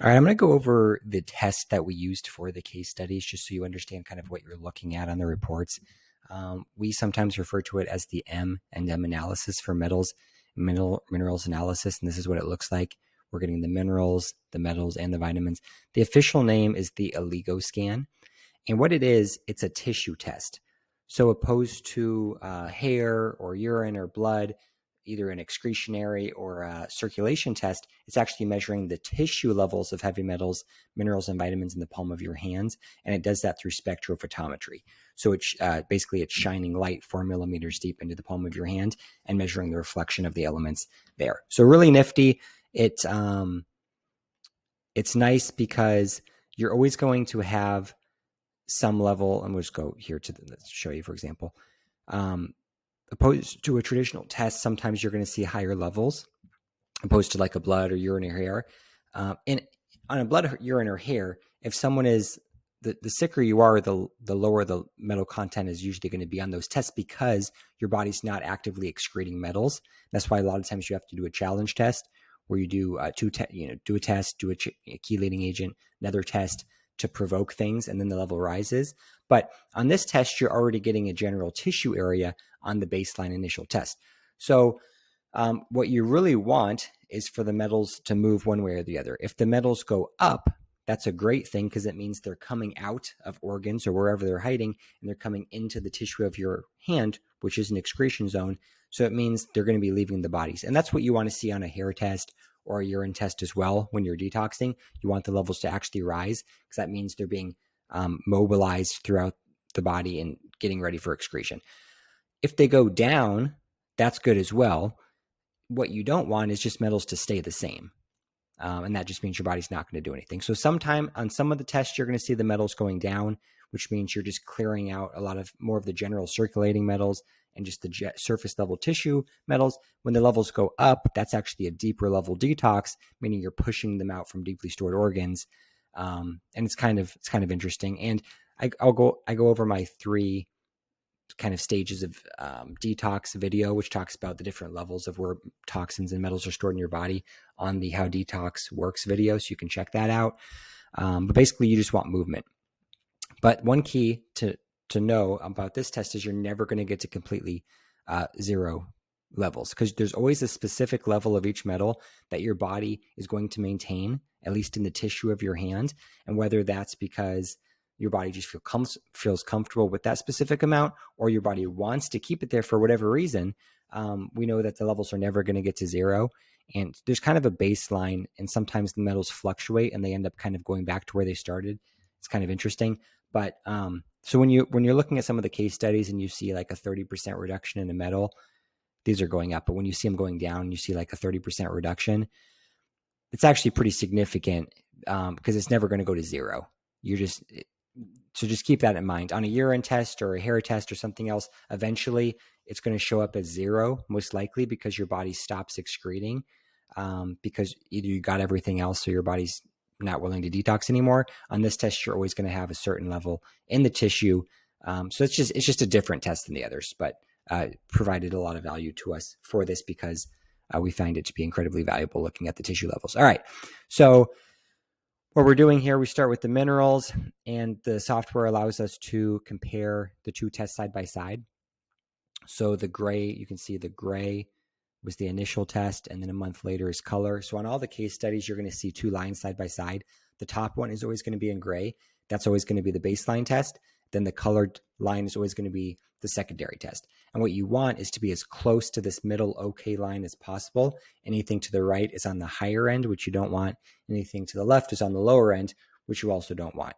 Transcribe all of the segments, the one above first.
All right, I'm going to go over the test that we used for the case studies just so you understand kind of what you're looking at on the reports. We sometimes refer to it as the M&M analysis for minerals analysis, and this is what it looks like. We're getting the minerals, the metals, and the vitamins. The official name is the oligo scan, and what it is, it's a tissue test. So opposed to hair or urine or blood, either an excretionary or a circulation test, it's actually measuring the tissue levels of heavy metals, minerals, and vitamins in the palm of your hands, and it does that through spectrophotometry. So it's basically it's shining light 4 millimeters deep into the palm of your hand and measuring the reflection of the elements there. So really nifty. It's nice because you're always going to have some level, and we'll just go here to let's show you, for example. Opposed to a traditional test, sometimes you're going to see higher levels opposed to like a blood or urine or hair. And on a blood, urine, or hair, if someone is, the sicker you are, the lower the metal content is usually going to be on those tests because your body's not actively excreting metals. That's why a lot of times you have to do a challenge test where you do do a test, do a chelating agent, another test to provoke things, and then the level rises. But on this test, you're already getting a general tissue area on the baseline initial test. So what you really want is for the metals to move one way or the other. If the metals go up, that's a great thing because it means they're coming out of organs or wherever they're hiding, and they're coming into the tissue of your hand, which is an excretion zone. So it means they're going to be leaving the bodies. And that's what you want to see on a hair test or a urine test as well. When you're detoxing, you want the levels to actually rise because that means they're being mobilized throughout the body and getting ready for excretion. If they go down, that's good as well. What you don't want is just metals to stay the same. And that just means your body's not going to do anything. So sometime on some of the tests, you're going to see the metals going down, which means you're just clearing out a lot of more of the general circulating metals and just the surface level tissue metals. When the levels go up, that's actually a deeper level detox, meaning you're pushing them out from deeply stored organs. And it's kind of interesting. And I go over my 3 kind of stages of detox video, which talks about the different levels of where toxins and metals are stored in your body on the How Detox Works video. So you can check that out. But basically you just want movement. But one key to know about this test is you're never going to get to completely zero levels because there's always a specific level of each metal that your body is going to maintain, at least in the tissue of your hand. And whether that's because your body just feels comfortable with that specific amount, or your body wants to keep it there for whatever reason, we know that the levels are never going to get to zero. And there's kind of a baseline, and sometimes the metals fluctuate and they end up kind of going back to where they started. It's kind of interesting. But so when you're looking at some of the case studies and you see like a 30% reduction in a metal, these are going up. But when you see them going down, you see like a 30% reduction. It's actually pretty significant because it's never going to go to zero. So just keep that in mind. On a urine test or a hair test or something else, eventually it's going to show up as zero, most likely because your body stops excreting because either you got everything else, so your body's not willing to detox anymore. On this test, you're always going to have a certain level in the tissue. So it's just a different test than the others, but provided a lot of value to us for this because we find it to be incredibly valuable looking at the tissue levels. All right. So what we're doing here, we start with the minerals, and the software allows us to compare the 2 tests side by side. So the gray, you can see the gray was the initial test, and then a month later is color. So on all the case studies, you're going to see 2 lines side by side. The top one is always going to be in gray. That's always going to be the baseline test. Then the colored line is always going to be the secondary test. And what you want is to be as close to this middle OK line as possible. Anything to the right is on the higher end, which you don't want. Anything to the left is on the lower end, which you also don't want.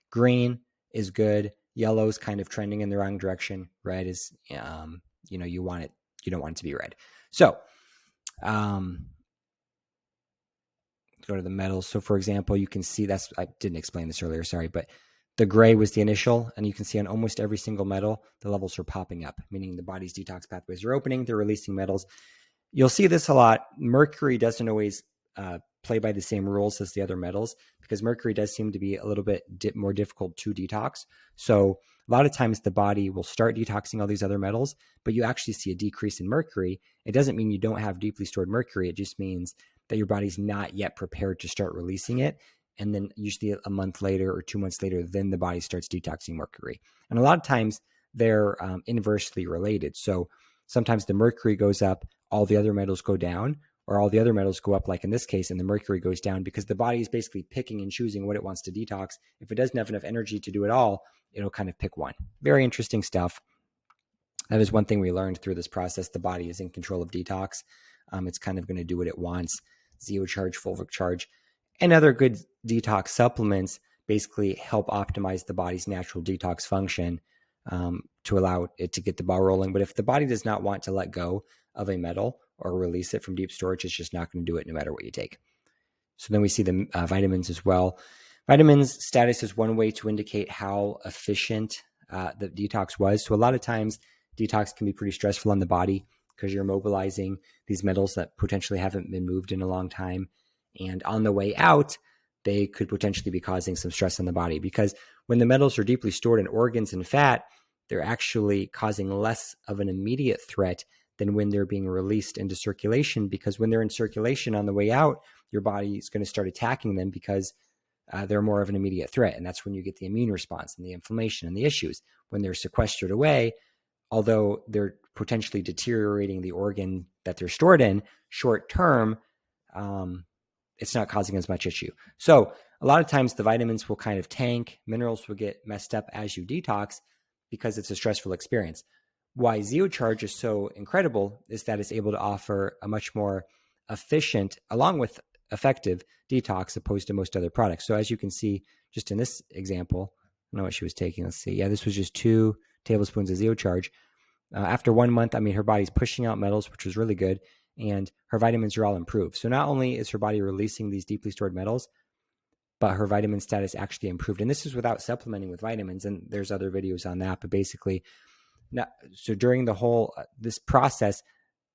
Green is good. Yellow is kind of trending in the wrong direction. Red is, you don't want it to be red. So go to the metals. So for example, you can see I didn't explain this earlier, sorry, but the gray was the initial, and you can see on almost every single metal, the levels are popping up, meaning the body's detox pathways are opening, they're releasing metals. You'll see this a lot. Mercury doesn't always play by the same rules as the other metals because mercury does seem to be a little bit more difficult to detox. So a lot of times the body will start detoxing all these other metals, but you actually see a decrease in mercury. It doesn't mean you don't have deeply stored mercury. It just means that your body's not yet prepared to start releasing it. And then usually a month later or 2 months later, then the body starts detoxing mercury. And a lot of times they're inversely related. So sometimes the mercury goes up, all the other metals go down, or all the other metals go up, like in this case, and the mercury goes down, because the body is basically picking and choosing what it wants to detox. If it doesn't have enough energy to do it all, it'll kind of pick one. Very interesting stuff. That is one thing we learned through this process. The body is in control of detox. It's kind of going to do what it wants. Zeocharge, Fulvic Charge, and other good detox supplements basically help optimize the body's natural detox function to allow it to get the ball rolling. But if the body does not want to let go of a metal or release it from deep storage, it's just not going to do it no matter what you take. So then we see the vitamins as well. Vitamins status is one way to indicate how efficient the detox was. So a lot of times detox can be pretty stressful on the body because you're mobilizing these metals that potentially haven't been moved in a long time. And on the way out, they could potentially be causing some stress on the body, because when the metals are deeply stored in organs and fat, they're actually causing less of an immediate threat than when they're being released into circulation, because when they're in circulation on the way out, your body is going to start attacking them because they're more of an immediate threat. And that's when you get the immune response and the inflammation and the issues. When they're sequestered away, although they're potentially deteriorating the organ that they're stored in short term, it's not causing as much issue. So a lot of times the vitamins will kind of tank, minerals will get messed up as you detox because it's a stressful experience. Why Zeocharge is so incredible is that it's able to offer a much more efficient, along with effective, detox opposed to most other products. So as you can see, just in this example, I don't know what she was taking. Let's see. Yeah, this was just 2 tablespoons of Zeocharge. After 1 month, I mean, her body's pushing out metals, which was really good, and her vitamins are all improved. So not only is her body releasing these deeply stored metals, but her vitamin status actually improved. And this is without supplementing with vitamins, and there's other videos on that. But basically, so during the whole this process,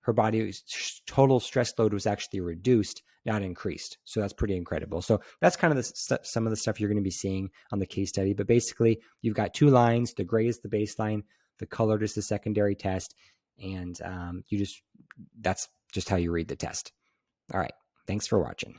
her body's total stress load was actually reduced, not increased. So that's pretty incredible. So that's kind of some of the stuff you're going to be seeing on the case study. But basically, you've got 2 lines. The gray is the baseline. The colored is the secondary test. And that's just how you read the test. All right. Thanks for watching.